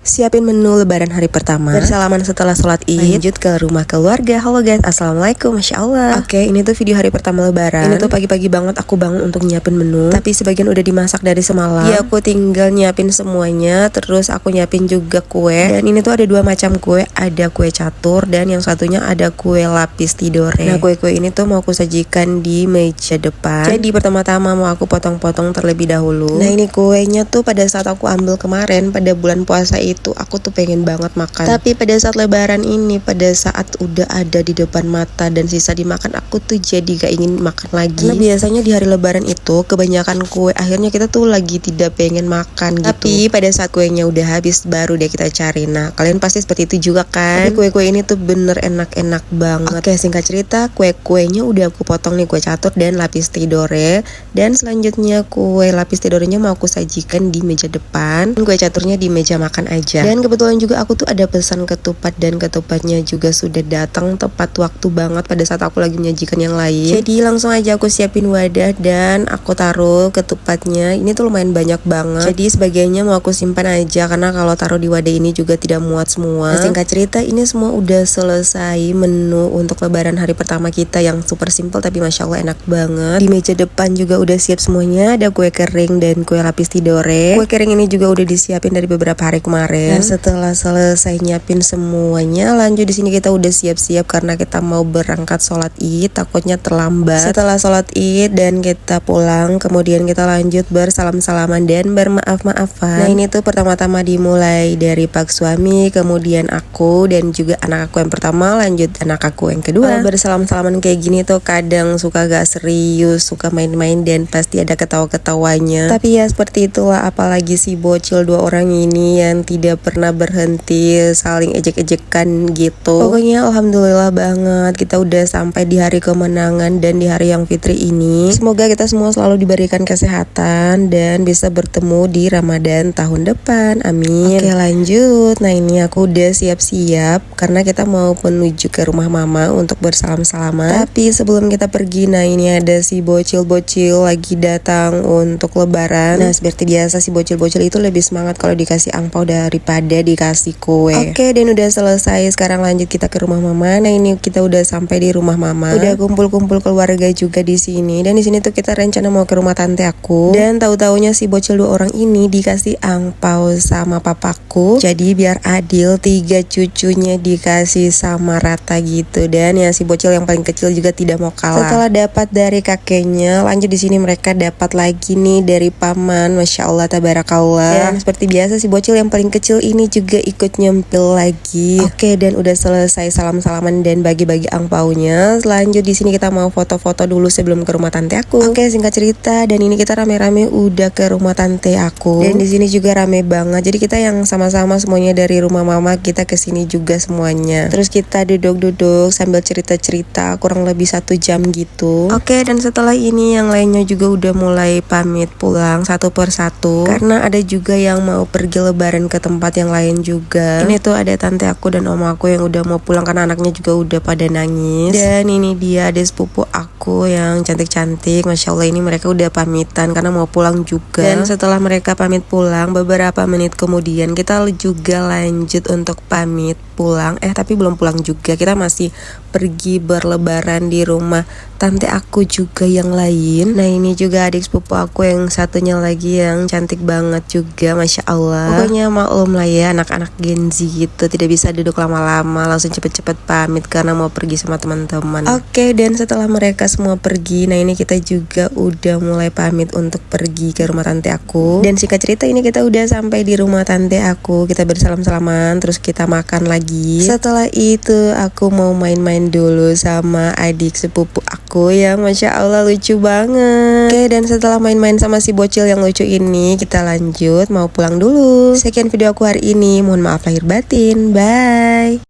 Siapin menu lebaran hari pertama, bersalaman setelah sholat id, lanjut ke rumah keluarga. Halo guys, assalamualaikum, masya Allah. Oke, ini tuh video hari pertama lebaran. Ini tuh pagi-pagi banget aku bangun untuk nyiapin menu, tapi sebagian udah dimasak dari semalam. Ya aku tinggal nyiapin semuanya, terus aku nyiapin juga kue. Dan ini tuh ada dua macam kue, ada kue catur dan yang satunya ada kue lapis tidore. Nah kue-kue ini tuh mau aku sajikan di meja depan. Jadi pertama-tama mau aku potong-potong terlebih dahulu. Nah ini kuenya tuh pada saat aku ambil kemarin pada bulan puasa itu aku tuh pengen banget makan, tapi pada saat lebaran ini, pada saat udah ada di depan mata dan sisa dimakan, aku tuh jadi gak ingin makan lagi. Karena biasanya di hari lebaran itu kebanyakan kue akhirnya kita tuh lagi tidak pengen makan gitu. Tapi pada saat kuenya udah habis baru deh kita cari. Nah kalian pasti seperti itu juga kan. Tapi kue-kue ini tuh bener enak-enak banget. Oke, singkat cerita kue-kuenya udah aku potong nih, kue catur dan lapis tidore. Dan selanjutnya kue lapis tidorenya mau aku sajikan di meja depan, kue caturnya di meja makan aja. Dan kebetulan juga aku tuh ada pesan ketupat dan ketupatnya juga sudah datang tepat waktu banget pada saat aku lagi menyajikan yang lain. Jadi langsung aja aku siapin wadah dan aku taruh ketupatnya. Ini tuh lumayan banyak banget, jadi sebagiannya mau aku simpan aja karena kalau taruh di wadah ini juga tidak muat semua. Nah, singkat cerita ini semua udah selesai menu untuk lebaran hari pertama kita yang super simple tapi masya Allah enak banget. Di meja depan juga udah siap semuanya, ada kue kering dan kue lapis tidore. Kue kering ini juga udah disiapin dari beberapa hari kemarin. Nah setelah selesai nyiapin semuanya, lanjut di sini kita udah siap-siap karena kita mau berangkat sholat id, takutnya terlambat. Setelah sholat id dan kita pulang, kemudian kita lanjut bersalam-salaman dan bermaaf-maafan. Nah ini tuh pertama-tama dimulai dari pak suami, kemudian aku dan juga anak aku yang pertama, lanjut anak aku yang kedua. Bersalam-salaman kayak gini tuh kadang suka gak serius, suka main-main dan pasti ada ketawa-ketawanya. Tapi ya seperti itulah, apalagi si bocil dua orang ini yang tidak pernah berhenti saling ejek-ejekan gitu. Pokoknya alhamdulillah banget kita udah sampai di hari kemenangan dan di hari yang fitri ini. Semoga kita semua selalu diberikan kesehatan dan bisa bertemu di Ramadan tahun depan, amin. Oke lanjut. Nah ini aku udah siap-siap karena kita mau menuju ke rumah mama untuk bersalam-salaman. Tapi sebelum kita pergi, nah ini ada si bocil-bocil lagi datang untuk lebaran. Nah seperti biasa si bocil-bocil itu lebih semangat kalau dikasih angpau daripada dikasih kue. Oke, dan udah selesai. Sekarang lanjut kita ke rumah mama. Nah ini kita udah sampai di rumah mama. Udah kumpul-kumpul keluarga juga di sini. Dan di sini tuh kita rencana mau ke rumah tante aku. Dan tahu-taunya si bocil dua orang ini dikasih angpau sama papaku. Jadi biar adil, 3 cucunya dikasih sama rata gitu. Dan ya si bocil yang paling kecil juga tidak mau kalah. Setelah dapat dari kakeknya, lanjut di sini mereka dapat lagi nih dari paman. Masya Allah tabarakallah. Dan seperti biasa si bocil yang paling kecil ini juga ikut nyempil lagi. Oke, dan udah selesai salam-salaman dan bagi-bagi angpaunya. Lanjut di sini kita mau foto-foto dulu sebelum ke rumah tante aku. Oke, singkat cerita dan ini kita rame-rame udah ke rumah tante aku. Dan di sini juga rame banget. Jadi kita yang sama-sama semuanya dari rumah mama kita ke sini juga semuanya. Terus kita duduk-duduk sambil cerita-cerita kurang lebih 1 jam gitu. Oke, dan setelah ini yang lainnya juga udah mulai pamit pulang satu persatu karena ada juga yang mau pergi lebaran ke tempat yang lain juga. Ini tuh ada tante aku dan om aku yang udah mau pulang karena anaknya juga udah pada nangis. Dan ini dia adik sepupu aku yang cantik-cantik. Masya Allah ini mereka udah pamitan karena mau pulang juga. Dan setelah mereka pamit pulang, beberapa menit kemudian kita juga lanjut untuk pamit pulang. Tapi belum pulang juga, kita masih pergi berlebaran di rumah tante aku juga yang lain. Nah ini juga adik sepupu aku yang satunya lagi yang cantik banget juga, Masya Allah. Pokoknya maklum lah ya, anak-anak Gen Z gitu tidak bisa duduk lama-lama, langsung cepet-cepet pamit karena mau pergi sama teman-teman. Oke, dan setelah mereka semua pergi, nah ini kita juga udah mulai pamit untuk pergi ke rumah tante aku. Dan singkat cerita ini kita udah sampai di rumah tante aku, kita bersalam-salaman terus kita makan lagi. Setelah itu aku mau main-main dulu sama adik sepupu aku yang Masya Allah lucu banget. Oke, dan setelah main-main sama si bocil yang lucu ini, kita lanjut mau pulang dulu. Sekian video aku hari ini, mohon maaf lahir batin, bye.